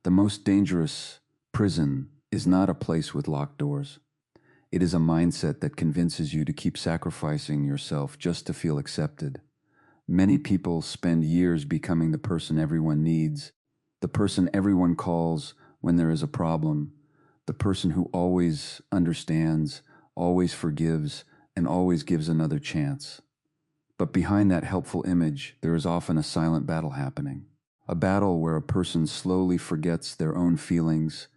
The most dangerous prison is not a place with locked doors. It is a mindset that convinces you to keep sacrificing yourself just to feel accepted. Many people spend years becoming the person everyone needs, the person everyone calls when there is a problem, the person who always understands, always forgives, and always gives another chance. But behind that helpful image, there is often a silent battle happening. A battle where a person slowly forgets their own feelings,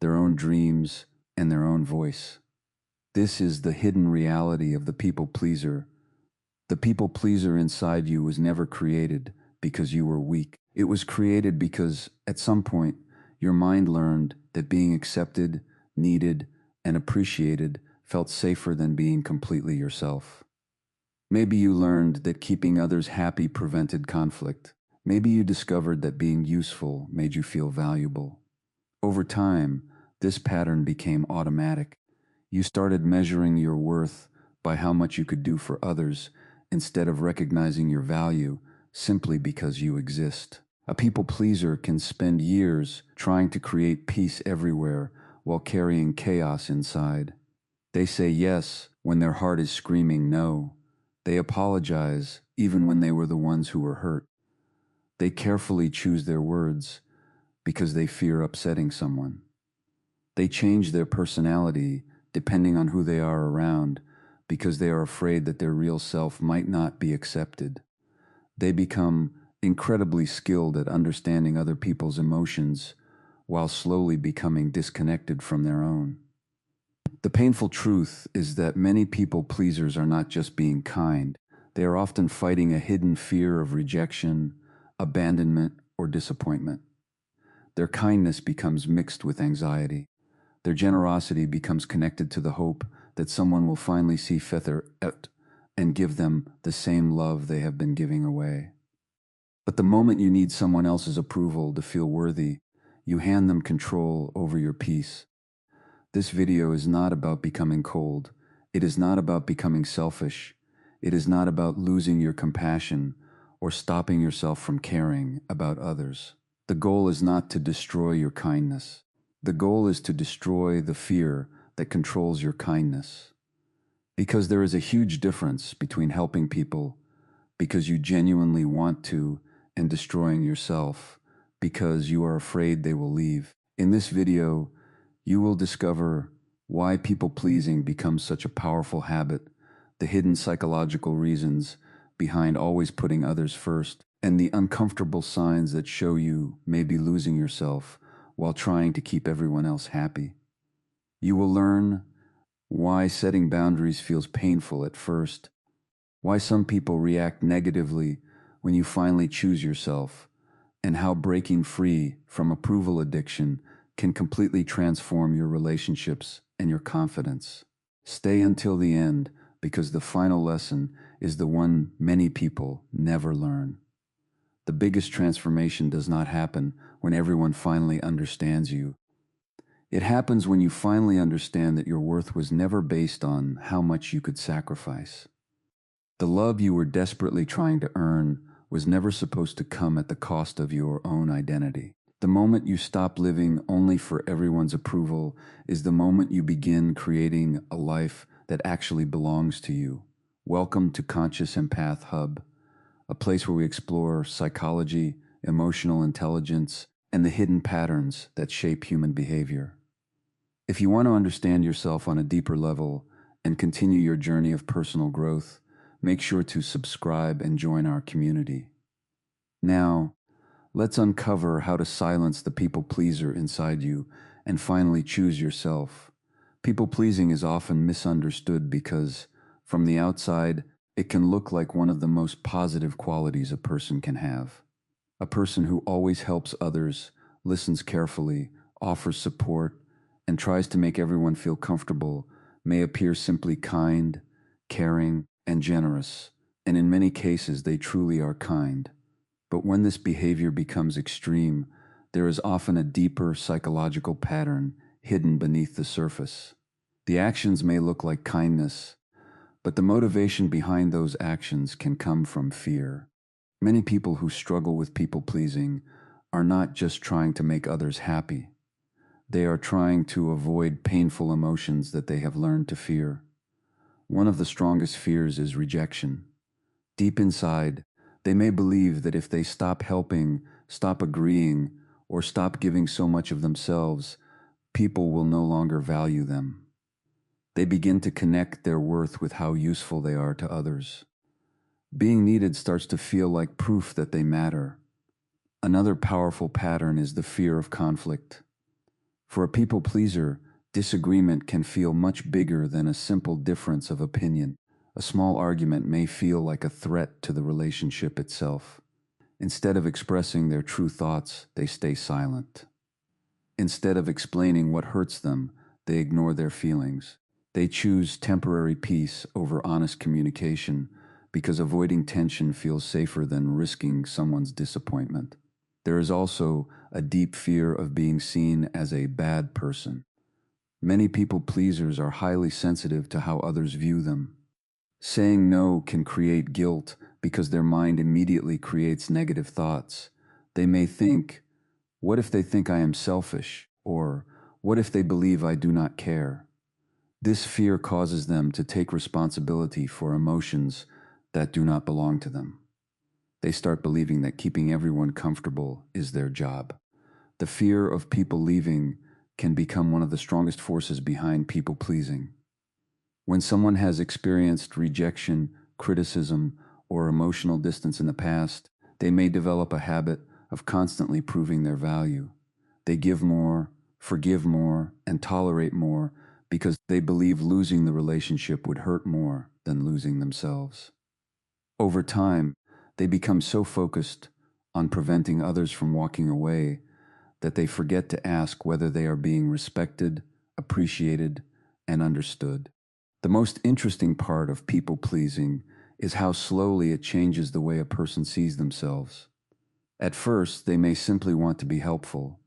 their own dreams, and their own voice. This is the hidden reality of the people pleaser. The people pleaser inside you was never created because you were weak. It was created because, at some point, your mind learned that being accepted, needed, and appreciated felt safer than being completely yourself. Maybe you learned that keeping others happy prevented conflict. Maybe you discovered that being useful made you feel valuable. Over time, this pattern became automatic. You started measuring your worth by how much you could do for others instead of recognizing your value simply because you exist. A people pleaser can spend years trying to create peace everywhere while carrying chaos inside. They say yes when their heart is screaming no. They apologize even when they were the ones who were hurt. They carefully choose their words because they fear upsetting someone. They change their personality depending on who they are around because they are afraid that their real self might not be accepted. They become incredibly skilled at understanding other people's emotions while slowly becoming disconnected from their own. The painful truth is that many people pleasers are not just being kind. They are often fighting a hidden fear of rejection, abandonment, or disappointment. Their kindness becomes mixed with anxiety. Their generosity becomes connected to the hope that someone will finally see feather out and give them the same love they have been giving away. But the moment you need someone else's approval to feel worthy, you hand them control over your peace. This video is not about becoming cold. It is not about becoming selfish. It is not about losing your compassion or stopping yourself from caring about others. The goal is not to destroy your kindness. The goal is to destroy the fear that controls your kindness. Because there is a huge difference between helping people because you genuinely want to and destroying yourself because you are afraid they will leave. In this video, you will discover why people-pleasing becomes such a powerful habit, the hidden psychological reasons behind always putting others first, and the uncomfortable signs that show you may be losing yourself while trying to keep everyone else happy. You will learn why setting boundaries feels painful at first, why some people react negatively when you finally choose yourself, and how breaking free from approval addiction can completely transform your relationships and your confidence. Stay until the end because the final lesson is the one many people never learn. The biggest transformation does not happen when everyone finally understands you. It happens when you finally understand that your worth was never based on how much you could sacrifice. The love you were desperately trying to earn was never supposed to come at the cost of your own identity. The moment you stop living only for everyone's approval is the moment you begin creating a life that actually belongs to you. Welcome to Conscious Empath Hub, a place where we explore psychology, emotional intelligence, and the hidden patterns that shape human behavior. If you want to understand yourself on a deeper level and continue your journey of personal growth, make sure to subscribe and join our community. Now, let's uncover how to silence the people-pleaser inside you and finally choose yourself. People-pleasing is often misunderstood because, from the outside, it can look like one of the most positive qualities a person can have. A person who always helps others, listens carefully, offers support, and tries to make everyone feel comfortable may appear simply kind, caring, and generous, and in many cases they truly are kind. But when this behavior becomes extreme, there is often a deeper psychological pattern hidden beneath the surface. The actions may look like kindness, but the motivation behind those actions can come from fear. Many people who struggle with people-pleasing are not just trying to make others happy. They are trying to avoid painful emotions that they have learned to fear. One of the strongest fears is rejection. Deep inside, they may believe that if they stop helping, stop agreeing, or stop giving so much of themselves, people will no longer value them. They begin to connect their worth with how useful they are to others. Being needed starts to feel like proof that they matter. Another powerful pattern is the fear of conflict. For a people pleaser, disagreement can feel much bigger than a simple difference of opinion. A small argument may feel like a threat to the relationship itself. Instead of expressing their true thoughts, they stay silent. Instead of explaining what hurts them, they ignore their feelings. They choose temporary peace over honest communication because avoiding tension feels safer than risking someone's disappointment. There is also a deep fear of being seen as a bad person. Many people pleasers are highly sensitive to how others view them. Saying no can create guilt because their mind immediately creates negative thoughts. They may think, "What if they think I am selfish?" Or, "What if they believe I do not care?" This fear causes them to take responsibility for emotions that do not belong to them. They start believing that keeping everyone comfortable is their job. The fear of people leaving can become one of the strongest forces behind people pleasing. When someone has experienced rejection, criticism, or emotional distance in the past, they may develop a habit of constantly proving their value. They give more, forgive more, and tolerate more because they believe losing the relationship would hurt more than losing themselves. Over time, they become so focused on preventing others from walking away that they forget to ask whether they are being respected, appreciated, and understood. The most interesting part of people pleasing is how slowly it changes the way a person sees themselves. At first, they may simply want to be helpful,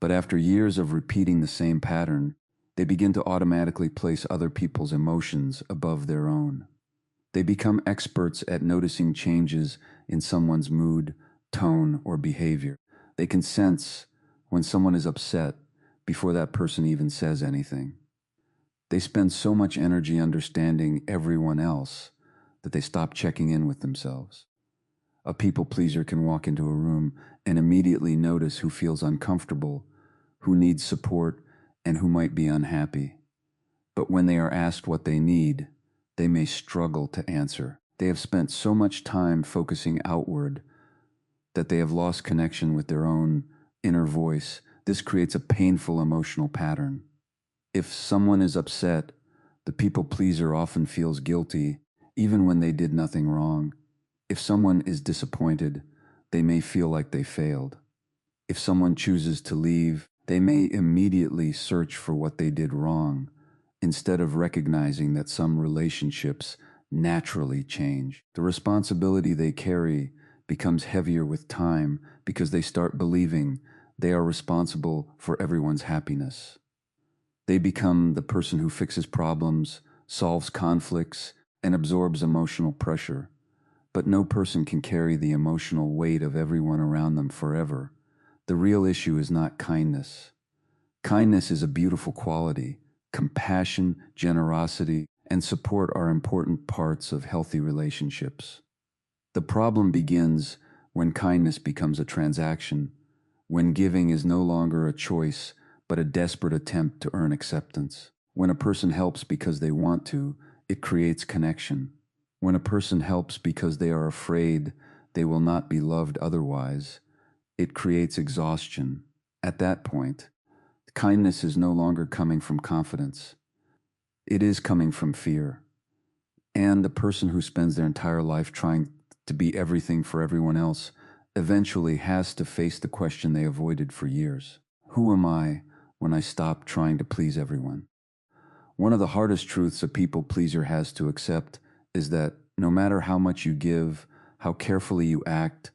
but after years of repeating the same pattern, they begin to automatically place other people's emotions above their own. They become experts at noticing changes in someone's mood, tone, or behavior. They can sense when someone is upset before that person even says anything. They spend so much energy understanding everyone else that they stop checking in with themselves. A people pleaser can walk into a room and immediately notice who feels uncomfortable, who needs support, and who might be unhappy. But when they are asked what they need, they may struggle to answer. They have spent so much time focusing outward that they have lost connection with their own inner voice. This creates a painful emotional pattern. If someone is upset, the people pleaser often feels guilty, even when they did nothing wrong. If someone is disappointed, they may feel like they failed. If someone chooses to leave, they may immediately search for what they did wrong, instead of recognizing that some relationships naturally change. The responsibility they carry becomes heavier with time because they start believing they are responsible for everyone's happiness. They become the person who fixes problems, solves conflicts, and absorbs emotional pressure. But no person can carry the emotional weight of everyone around them forever. The real issue is not kindness. Kindness is a beautiful quality. Compassion, generosity, and support are important parts of healthy relationships. The problem begins when kindness becomes a transaction, when giving is no longer a choice, but a desperate attempt to earn acceptance. When a person helps because they want to, it creates connection. When a person helps because they are afraid they will not be loved otherwise, it creates exhaustion. At that point, kindness is no longer coming from confidence. It is coming from fear. And the person who spends their entire life trying to be everything for everyone else eventually has to face the question they avoided for years. Who am I when I stop trying to please everyone? One of the hardest truths a people pleaser has to accept is that no matter how much you give, how carefully you act,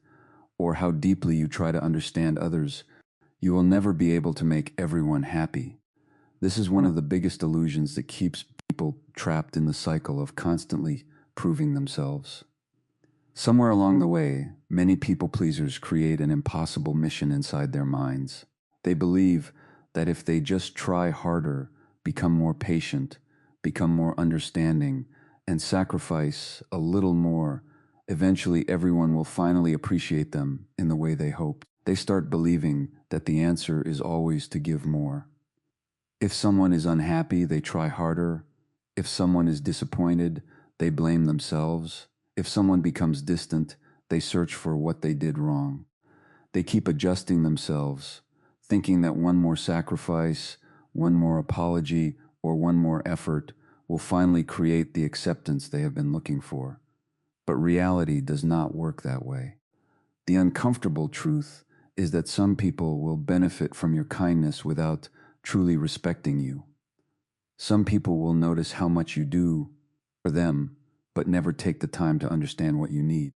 or how deeply you try to understand others, you will never be able to make everyone happy. This is one of the biggest illusions that keeps people trapped in the cycle of constantly proving themselves. Somewhere along the way, many people pleasers create an impossible mission inside their minds. They believe that if they just try harder, become more patient, become more understanding, and sacrifice a little more, eventually everyone will finally appreciate them in the way they hoped. They start believing that the answer is always to give more. If someone is unhappy, they try harder. If someone is disappointed, they blame themselves. If someone becomes distant, they search for what they did wrong. They keep adjusting themselves, thinking that one more sacrifice, one more apology, or one more effort will finally create the acceptance they have been looking for. But reality does not work that way. The uncomfortable truth is that some people will benefit from your kindness without truly respecting you. Some people will notice how much you do for them, but never take the time to understand what you need.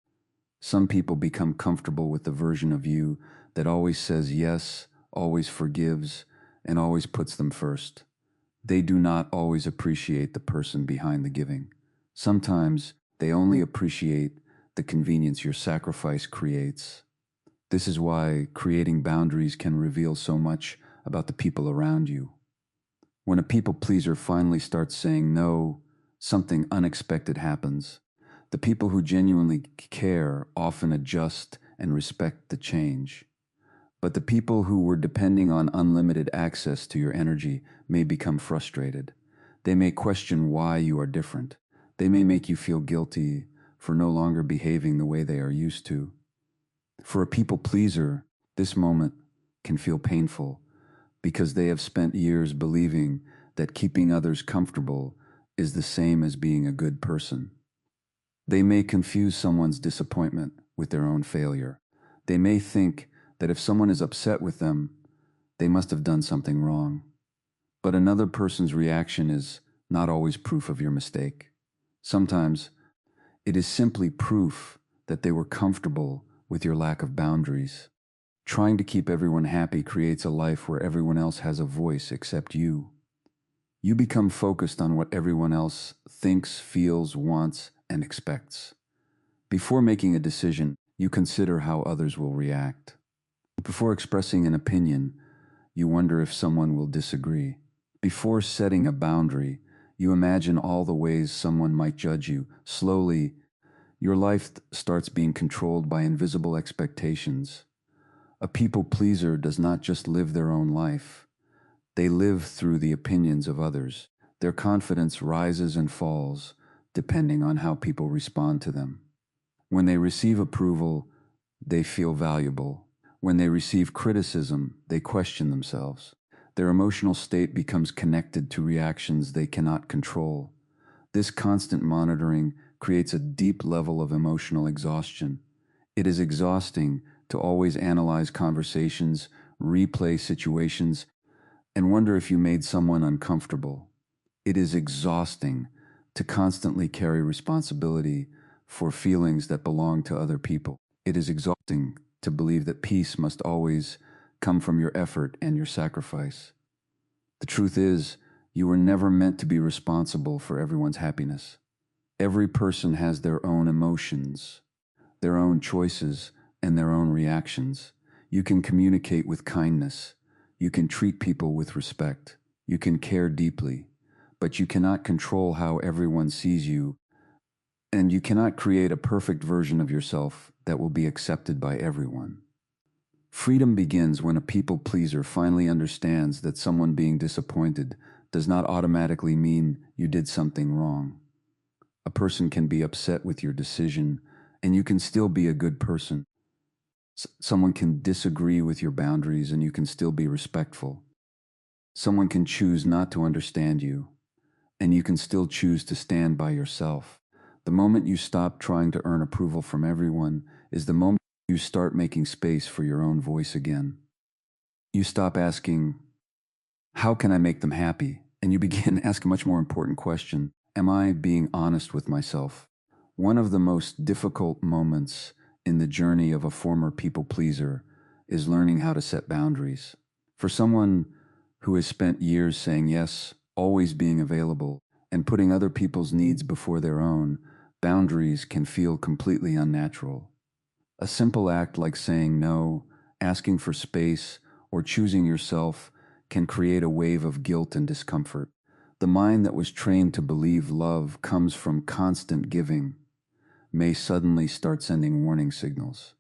Some people become comfortable with the version of you that always says yes, always forgives, and always puts them first. They do not always appreciate the person behind the giving. Sometimes they only appreciate the convenience your sacrifice creates. This is why creating boundaries can reveal so much about the people around you. When a people pleaser finally starts saying no, something unexpected happens. The people who genuinely care often adjust and respect the change. But the people who were depending on unlimited access to your energy may become frustrated. They may question why you are different. They may make you feel guilty for no longer behaving the way they are used to. For a people pleaser, this moment can feel painful because they have spent years believing that keeping others comfortable is the same as being a good person. They may confuse someone's disappointment with their own failure. They may think that if someone is upset with them, they must have done something wrong. But another person's reaction is not always proof of your mistake. Sometimes it is simply proof that they were comfortable with your lack of boundaries. Trying to keep everyone happy creates a life where everyone else has a voice except you. You become focused on what everyone else thinks, feels, wants, and expects. Before making a decision, you consider how others will react. Before expressing an opinion, you wonder if someone will disagree. Before setting a boundary, you imagine all the ways someone might judge you. Slowly, your life starts being controlled by invisible expectations. A people pleaser does not just live their own life. They live through the opinions of others. Their confidence rises and falls depending on how people respond to them. When they receive approval, they feel valuable. When they receive criticism, they question themselves. Their emotional state becomes connected to reactions they cannot control. This constant monitoring creates a deep level of emotional exhaustion. It is exhausting to always analyze conversations, replay situations, and wonder if you made someone uncomfortable. It is exhausting to constantly carry responsibility for feelings that belong to other people. It is exhausting to believe that peace must always come from your effort and your sacrifice. The truth is, you were never meant to be responsible for everyone's happiness. Every person has their own emotions, their own choices, and their own reactions. You can communicate with kindness. You can treat people with respect. You can care deeply, but you cannot control how everyone sees you, and you cannot create a perfect version of yourself that will be accepted by everyone. Freedom begins when a people pleaser finally understands that someone being disappointed does not automatically mean you did something wrong. A person can be upset with your decision, and you can still be a good person. Someone can disagree with your boundaries, and you can still be respectful. Someone can choose not to understand you, and you can still choose to stand by yourself. The moment you stop trying to earn approval from everyone is the moment you start making space for your own voice again. You stop asking, how can I make them happy? And you begin to ask a much more important question. Am I being honest with myself? One of the most difficult moments in the journey of a former people pleaser is learning how to set boundaries. For someone who has spent years saying yes, always being available, and putting other people's needs before their own, boundaries can feel completely unnatural. A simple act like saying no, asking for space, or choosing yourself can create a wave of guilt and discomfort. The mind that was trained to believe love comes from constant giving may suddenly start sending warning signals.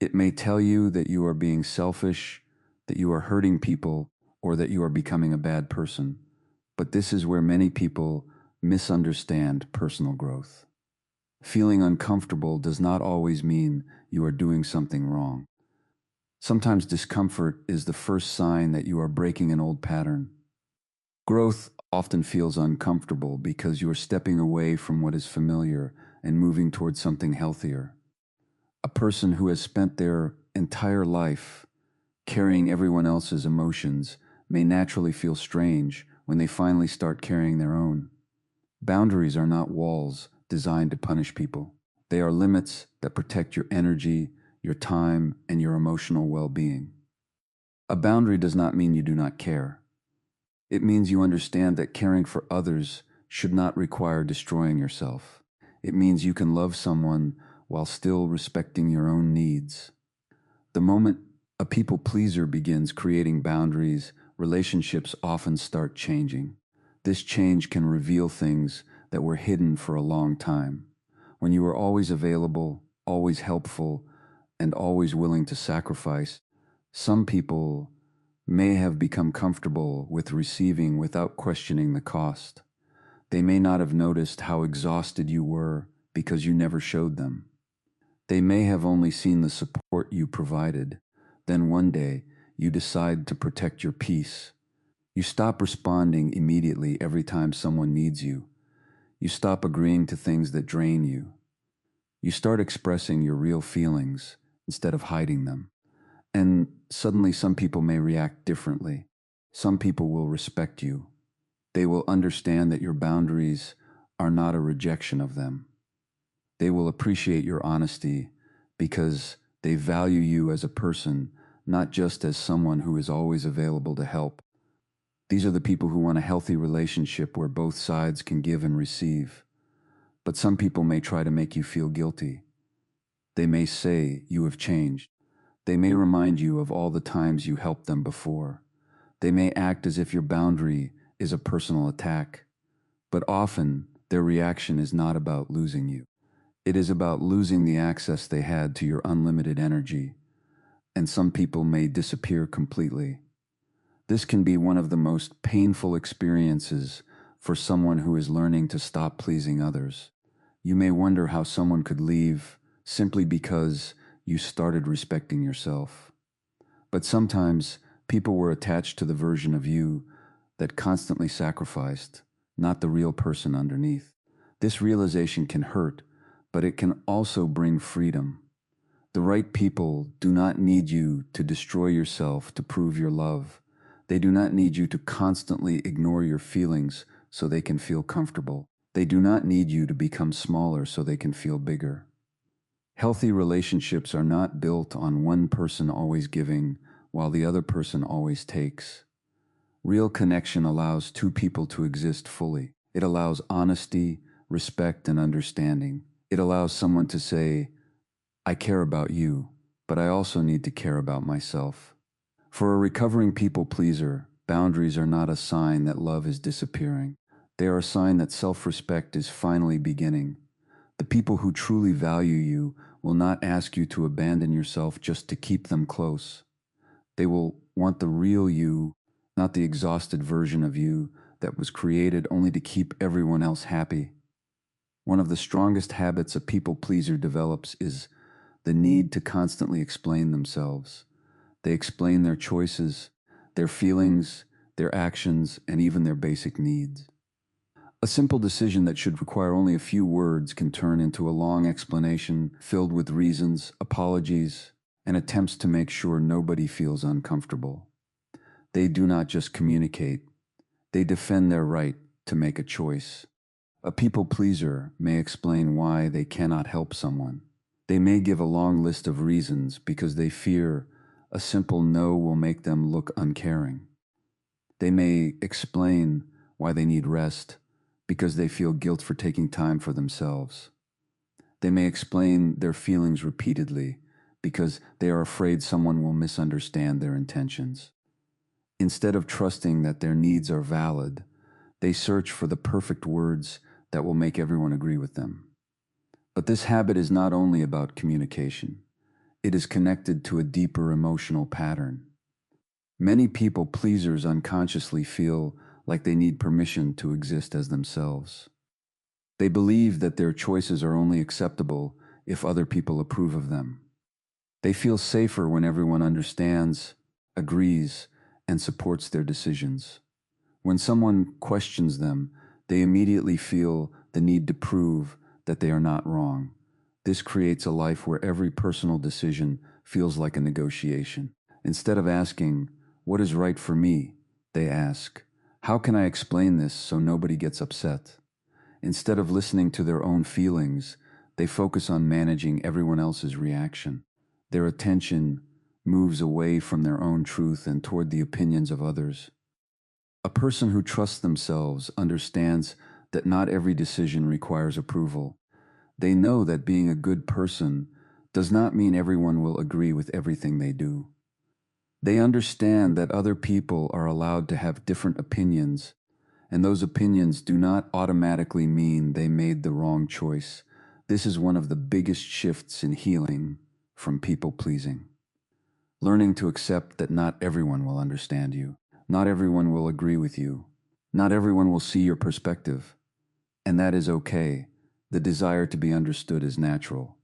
It may tell you that you are being selfish, that you are hurting people, or that you are becoming a bad person. But this is where many people misunderstand personal growth. Feeling uncomfortable does not always mean you are doing something wrong. Sometimes discomfort is the first sign that you are breaking an old pattern. Growth often feels uncomfortable because you are stepping away from what is familiar and moving towards something healthier. A person who has spent their entire life carrying everyone else's emotions may naturally feel strange when they finally start carrying their own. Boundaries are not walls designed to punish people. They are limits that protect your energy, your time, and your emotional well-being. A boundary does not mean you do not care. It means you understand that caring for others should not require destroying yourself. It means you can love someone while still respecting your own needs. The moment a people pleaser begins creating boundaries, relationships often start changing. This change can reveal things that were hidden for a long time. When you are always available, always helpful, and always willing to sacrifice, some people may have become comfortable with receiving without questioning the cost. They may not have noticed how exhausted you were because you never showed them. They may have only seen the support you provided. Then one day, you decide to protect your peace. You stop responding immediately every time someone needs you. You stop agreeing to things that drain you. You start expressing your real feelings instead of hiding them. And suddenly some people may react differently. Some people will respect you. They will understand that your boundaries are not a rejection of them. They will appreciate your honesty because they value you as a person, not just as someone who is always available to help. These are the people who want a healthy relationship where both sides can give and receive. But some people may try to make you feel guilty. They may say you have changed. They may remind you of all the times you helped them before. They may act as if your boundary is a personal attack. But often, their reaction is not about losing you. It is about losing the access they had to your unlimited energy. And some people may disappear completely. This can be one of the most painful experiences for someone who is learning to stop pleasing others. You may wonder how someone could leave simply because you started respecting yourself. But sometimes people were attached to the version of you that constantly sacrificed, not the real person underneath. This realization can hurt, but it can also bring freedom. The right people do not need you to destroy yourself to prove your love. They do not need you to constantly ignore your feelings so they can feel comfortable. They do not need you to become smaller so they can feel bigger. Healthy relationships are not built on one person always giving while the other person always takes. Real connection allows two people to exist fully. It allows honesty, respect, and understanding. It allows someone to say, I care about you, but I also need to care about myself. For a recovering people pleaser, boundaries are not a sign that love is disappearing. They are a sign that self-respect is finally beginning. The people who truly value you will not ask you to abandon yourself just to keep them close. They will want the real you, not the exhausted version of you that was created only to keep everyone else happy. One of the strongest habits a people pleaser develops is the need to constantly explain themselves. They explain their choices, their feelings, their actions, and even their basic needs. A simple decision that should require only a few words can turn into a long explanation filled with reasons, apologies, and attempts to make sure nobody feels uncomfortable. They do not just communicate, they defend their right to make a choice. A people pleaser may explain why they cannot help someone. They may give a long list of reasons because they fear a simple no will make them look uncaring. They may explain why they need rest because they feel guilt for taking time for themselves. They may explain their feelings repeatedly because they are afraid someone will misunderstand their intentions. Instead of trusting that their needs are valid, they search for the perfect words that will make everyone agree with them. But this habit is not only about communication. It is connected to a deeper emotional pattern. Many people pleasers unconsciously feel like they need permission to exist as themselves. They believe that their choices are only acceptable if other people approve of them. They feel safer when everyone understands, agrees, and supports their decisions. When someone questions them, they immediately feel the need to prove that they are not wrong. This creates a life where every personal decision feels like a negotiation. Instead of asking, "What is right for me?" they ask, "How can I explain this so nobody gets upset?" Instead of listening to their own feelings, they focus on managing everyone else's reaction. Their attention moves away from their own truth and toward the opinions of others. A person who trusts themselves understands that not every decision requires approval. They know that being a good person does not mean everyone will agree with everything they do. They understand that other people are allowed to have different opinions, and those opinions do not automatically mean they made the wrong choice. This is one of the biggest shifts in healing from people pleasing. Learning to accept that not everyone will understand you. Not everyone will agree with you. Not everyone will see your perspective. And that is okay. The desire to be understood is natural.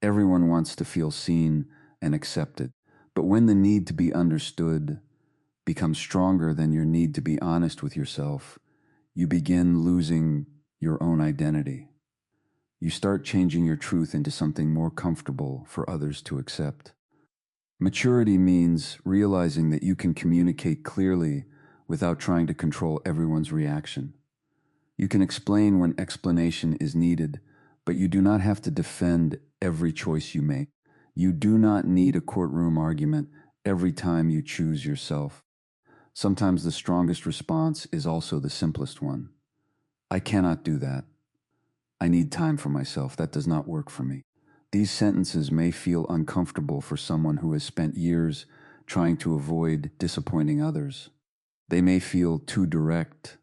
Everyone wants to feel seen and accepted. But when the need to be understood becomes stronger than your need to be honest with yourself, you begin losing your own identity. You start changing your truth into something more comfortable for others to accept. Maturity means realizing that you can communicate clearly without trying to control everyone's reaction. You can explain when explanation is needed, but you do not have to defend every choice you make. You do not need a courtroom argument every time you choose yourself. Sometimes the strongest response is also the simplest one. "I cannot do that. I need time for myself. That does not work for me." These sentences may feel uncomfortable for someone who has spent years trying to avoid disappointing others. They may feel too direct.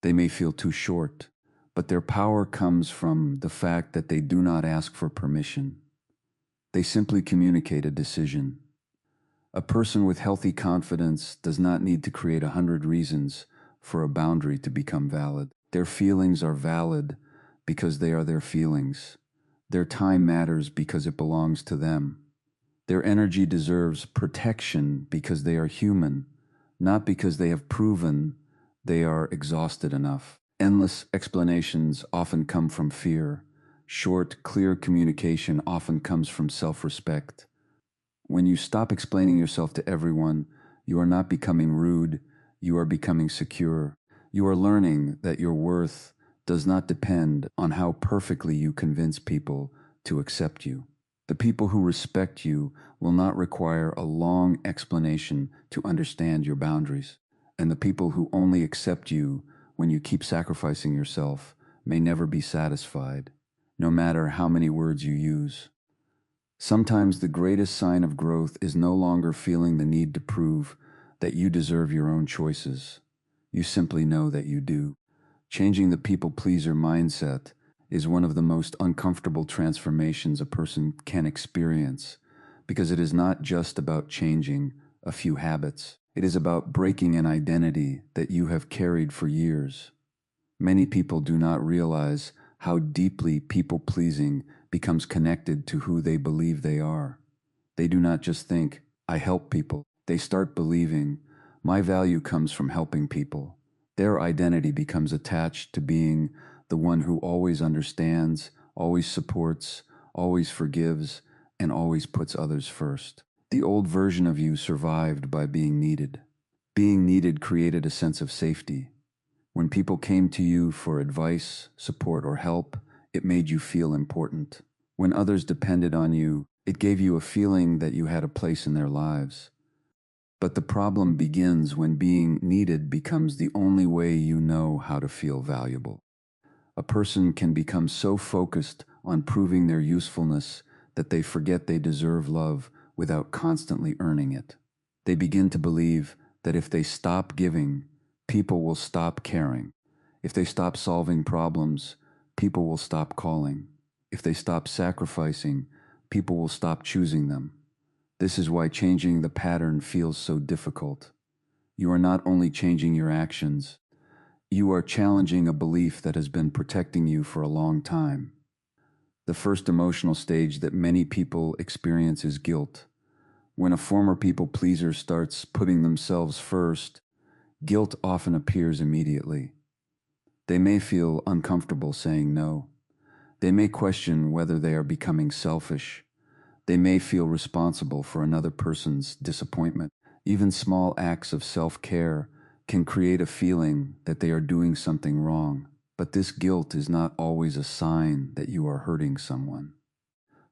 They may feel too short. But their power comes from the fact that they do not ask for permission. They simply communicate a decision. A person with healthy confidence does not need to create 100 reasons for a boundary to become valid. Their feelings are valid because they are their feelings. Their time matters because it belongs to them. Their energy deserves protection because they are human, not because they have proven they are exhausted enough. Endless explanations often come from fear. Short, clear communication often comes from self-respect. When you stop explaining yourself to everyone, you are not becoming rude, you are becoming secure. You are learning that your worth does not depend on how perfectly you convince people to accept you. The people who respect you will not require a long explanation to understand your boundaries. And the people who only accept you when you keep sacrificing yourself may never be satisfied, no matter how many words you use. Sometimes the greatest sign of growth is no longer feeling the need to prove that you deserve your own choices. You simply know that you do. Changing the people-pleaser mindset is one of the most uncomfortable transformations a person can experience because it is not just about changing a few habits. It is about breaking an identity that you have carried for years. Many people do not realize how deeply people-pleasing becomes connected to who they believe they are. They do not just think, "I help people." They start believing, "My value comes from helping people." Their identity becomes attached to being the one who always understands, always supports, always forgives, and always puts others first. The old version of you survived by being needed. Being needed created a sense of safety. When people came to you for advice, support, or help, it made you feel important. When others depended on you, it gave you a feeling that you had a place in their lives. But the problem begins when being needed becomes the only way you know how to feel valuable. A person can become so focused on proving their usefulness that they forget they deserve love without constantly earning it. They begin to believe that if they stop giving, people will stop caring. If they stop solving problems, people will stop calling. If they stop sacrificing, people will stop choosing them. This is why changing the pattern feels so difficult. You are not only changing your actions, you are challenging a belief that has been protecting you for a long time. The first emotional stage that many people experience is guilt. When a former people pleaser starts putting themselves first, guilt often appears immediately. They may feel uncomfortable saying no. They may question whether they are becoming selfish. They may feel responsible for another person's disappointment. Even small acts of self-care can create a feeling that they are doing something wrong. But this guilt is not always a sign that you are hurting someone.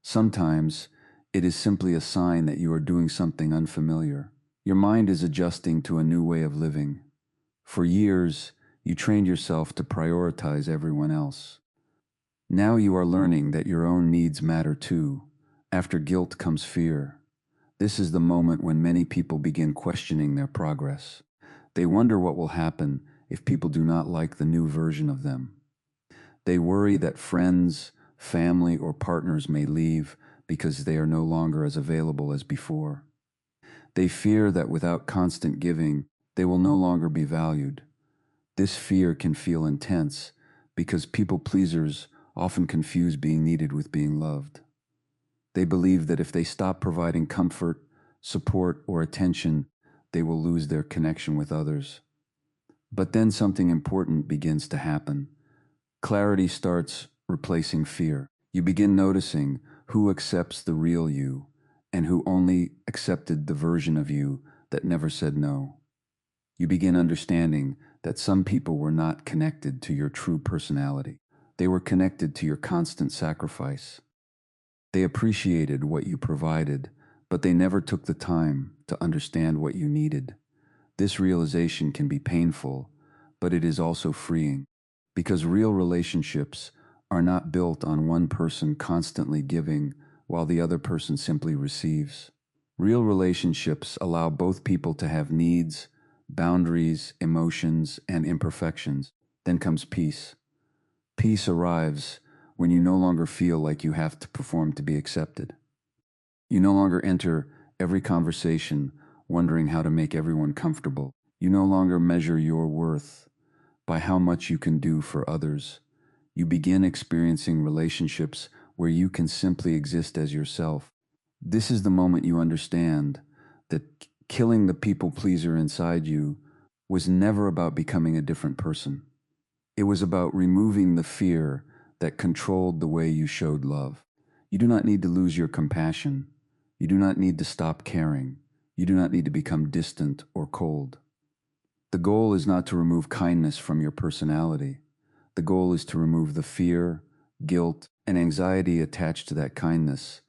Sometimes it is simply a sign that you are doing something unfamiliar. Your mind is adjusting to a new way of living. For years, you trained yourself to prioritize everyone else. Now you are learning that your own needs matter too. After guilt comes fear. This is the moment when many people begin questioning their progress. They wonder what will happen if people do not like the new version of them. They worry that friends, family, or partners may leave because they are no longer as available as before. They fear that without constant giving, they will no longer be valued. This fear can feel intense because people pleasers often confuse being needed with being loved. They believe that if they stop providing comfort, support, or attention, they will lose their connection with others. But then something important begins to happen. Clarity starts replacing fear. You begin noticing who accepts the real you and who only accepted the version of you that never said no. You begin understanding that some people were not connected to your true personality. They were connected to your constant sacrifice. They appreciated what you provided, but they never took the time to understand what you needed. This realization can be painful, but it is also freeing, because real relationships are not built on one person constantly giving while the other person simply receives. Real relationships allow both people to have needs, boundaries, emotions, and imperfections. Then comes peace. Peace arrives when you no longer feel like you have to perform to be accepted. You no longer enter every conversation wondering how to make everyone comfortable. You no longer measure your worth by how much you can do for others. You begin experiencing relationships where you can simply exist as yourself. This is the moment you understand that killing the people pleaser inside you was never about becoming a different person. It was about removing the fear that controlled the way you showed love. You do not need to lose your compassion. You do not need to stop caring. You do not need to become distant or cold. The goal is not to remove kindness from your personality. The goal is to remove the fear, guilt, and anxiety attached to that kindness.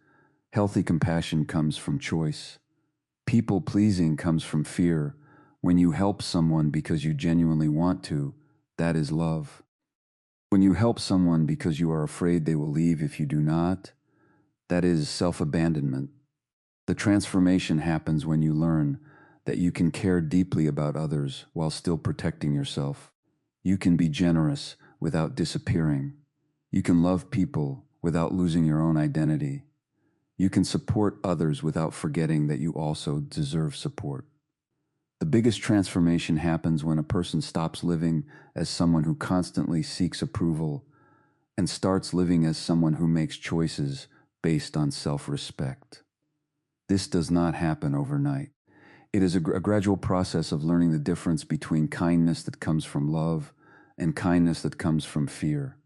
Healthy compassion comes from choice. People-pleasing comes from fear. When you help someone because you genuinely want to, that is love. When you help someone because you are afraid they will leave if you do not, that is self-abandonment. The transformation happens when you learn that you can care deeply about others while still protecting yourself. You can be generous without disappearing. You can love people without losing your own identity. You can support others without forgetting that you also deserve support. The biggest transformation happens when a person stops living as someone who constantly seeks approval and starts living as someone who makes choices based on self-respect. This does not happen overnight. It is a gradual process of learning the difference between kindness that comes from love and kindness that comes from fear.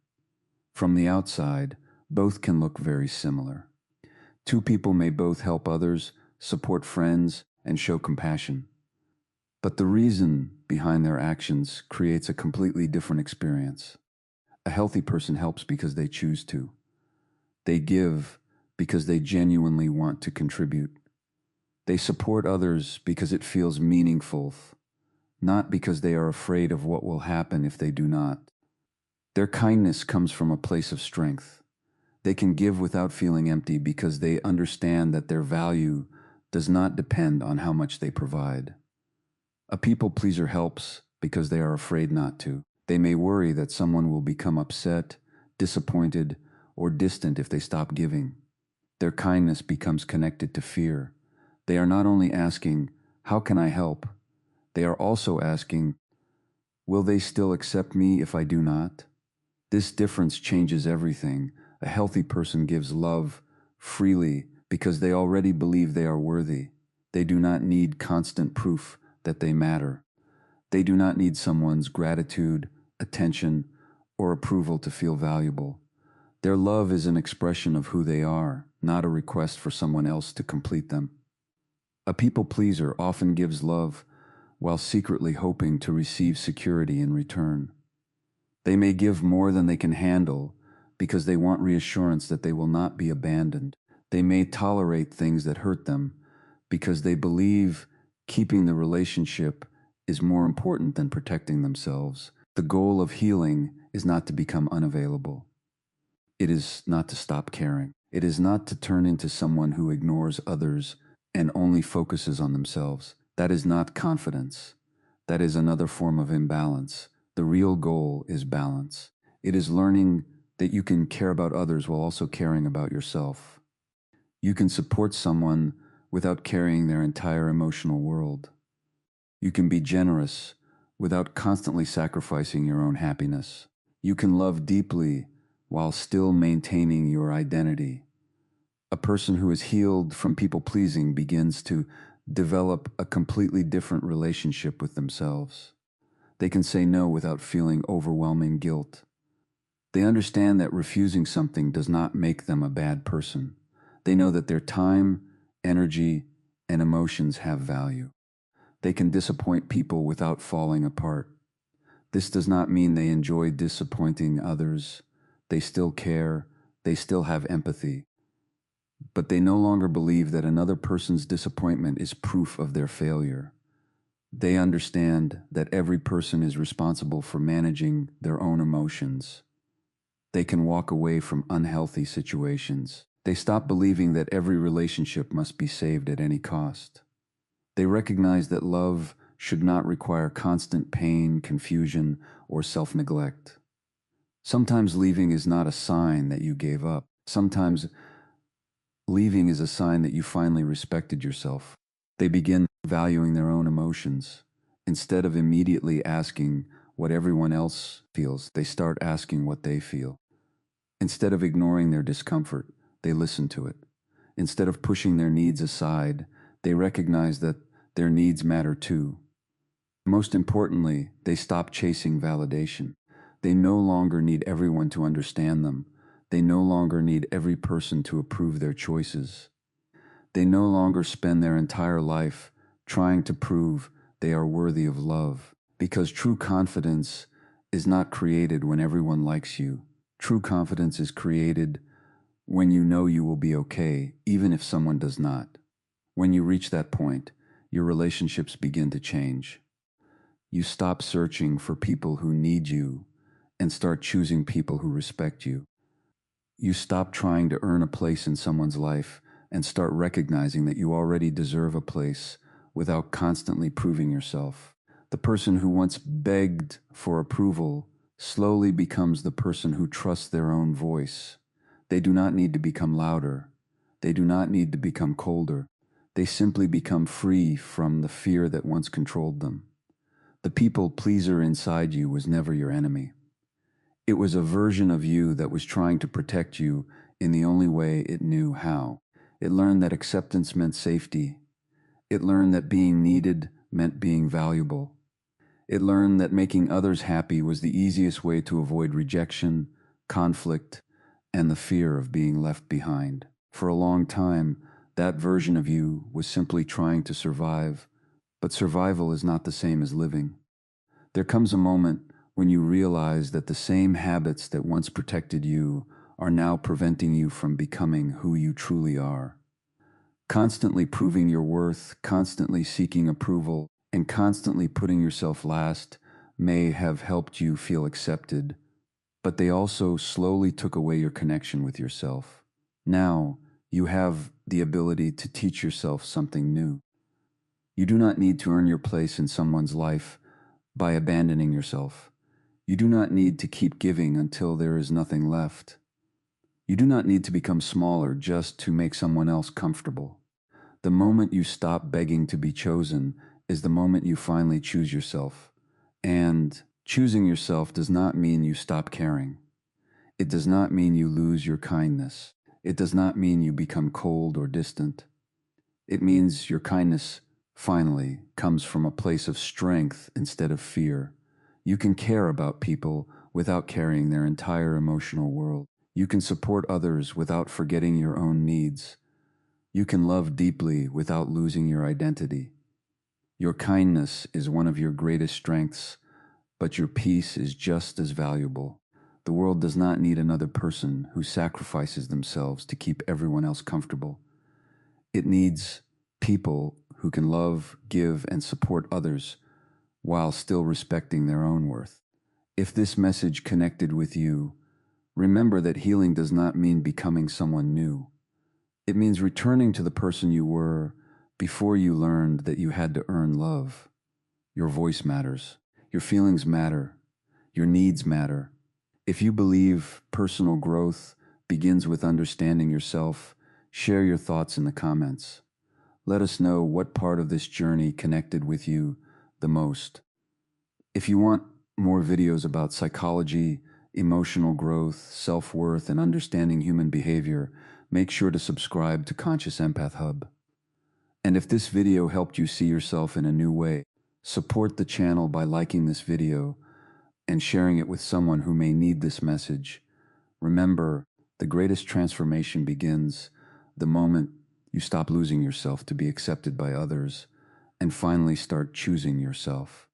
From the outside, both can look very similar. Two people may both help others, support friends, and show compassion. But the reason behind their actions creates a completely different experience. A healthy person helps because they choose to. They give because they genuinely want to contribute. They support others because it feels meaningful, not because they are afraid of what will happen if they do not. Their kindness comes from a place of strength. They can give without feeling empty because they understand that their value does not depend on how much they provide. A people pleaser helps because they are afraid not to. They may worry that someone will become upset, disappointed, or distant if they stop giving. Their kindness becomes connected to fear. They are not only asking, "How can I help?" They are also asking, "Will they still accept me if I do not?" This difference changes everything. A healthy person gives love freely because they already believe they are worthy. They do not need constant proof that they matter. They do not need someone's gratitude, attention, or approval to feel valuable. Their love is an expression of who they are, not a request for someone else to complete them. A people pleaser often gives love while secretly hoping to receive security in return. They may give more than they can handle because they want reassurance that they will not be abandoned. They may tolerate things that hurt them because they believe keeping the relationship is more important than protecting themselves. The goal of healing is not to become unavailable. It is not to stop caring. It is not to turn into someone who ignores others and only focuses on themselves. That is not confidence. That is another form of imbalance. The real goal is balance. It is learning that you can care about others while also caring about yourself. You can support someone without carrying their entire emotional world. You can be generous without constantly sacrificing your own happiness. You can love deeply while still maintaining your identity. A person who is healed from people-pleasing begins to develop a completely different relationship with themselves. They can say no without feeling overwhelming guilt. They understand that refusing something does not make them a bad person. They know that their time, energy, and emotions have value. They can disappoint people without falling apart. This does not mean they enjoy disappointing others. They still care. They still have empathy. But they no longer believe that another person's disappointment is proof of their failure. They understand that every person is responsible for managing their own emotions. They can walk away from unhealthy situations. They stop believing that every relationship must be saved at any cost. They recognize that love should not require constant pain, confusion, or self-neglect. Sometimes leaving is not a sign that you gave up. Sometimes leaving is a sign that you finally respected yourself. They begin valuing their own emotions. Instead of immediately asking what everyone else feels, they start asking what they feel. Instead of ignoring their discomfort, they listen to it. Instead of pushing their needs aside, they recognize that their needs matter too. Most importantly, they stop chasing validation. They no longer need everyone to understand them. They no longer need every person to approve their choices. They no longer spend their entire life trying to prove they are worthy of love, because true confidence is not created when everyone likes you. True confidence is created when you know you will be okay, even if someone does not. When you reach that point, your relationships begin to change. You stop searching for people who need you and start choosing people who respect you. You stop trying to earn a place in someone's life and start recognizing that you already deserve a place without constantly proving yourself. The person who once begged for approval slowly becomes the person who trusts their own voice. They do not need to become louder. They do not need to become colder. They simply become free from the fear that once controlled them. The people pleaser inside you was never your enemy. It was a version of you that was trying to protect you in the only way it knew how. It learned that acceptance meant safety. It learned that being needed meant being valuable. It learned that making others happy was the easiest way to avoid rejection, conflict, and the fear of being left behind. For a long time, that version of you was simply trying to survive, but survival is not the same as living. There comes a moment when you realize that the same habits that once protected you are now preventing you from becoming who you truly are. Constantly proving your worth, constantly seeking approval, and constantly putting yourself last may have helped you feel accepted, but they also slowly took away your connection with yourself. Now, you have the ability to teach yourself something new. You do not need to earn your place in someone's life by abandoning yourself. You do not need to keep giving until there is nothing left. You do not need to become smaller just to make someone else comfortable. The moment you stop begging to be chosen is the moment you finally choose yourself. And choosing yourself does not mean you stop caring. It does not mean you lose your kindness. It does not mean you become cold or distant. It means your kindness finally comes from a place of strength instead of fear. You can care about people without carrying their entire emotional world. You can support others without forgetting your own needs. You can love deeply without losing your identity. Your kindness is one of your greatest strengths, but your peace is just as valuable. The world does not need another person who sacrifices themselves to keep everyone else comfortable. It needs people who can love, give, and support others while still respecting their own worth. If this message connected with you, remember that healing does not mean becoming someone new. It means returning to the person you were before you learned that you had to earn love. Your voice matters. Your feelings matter. Your needs matter. If you believe personal growth begins with understanding yourself, share your thoughts in the comments. Let us know what part of this journey connected with you the most. If you want more videos about psychology, emotional growth, self-worth, and understanding human behavior, make sure to subscribe to Conscious Empath Hub. And if this video helped you see yourself in a new way, support the channel by liking this video and sharing it with someone who may need this message. Remember, the greatest transformation begins the moment you stop losing yourself to be accepted by others and finally start choosing yourself.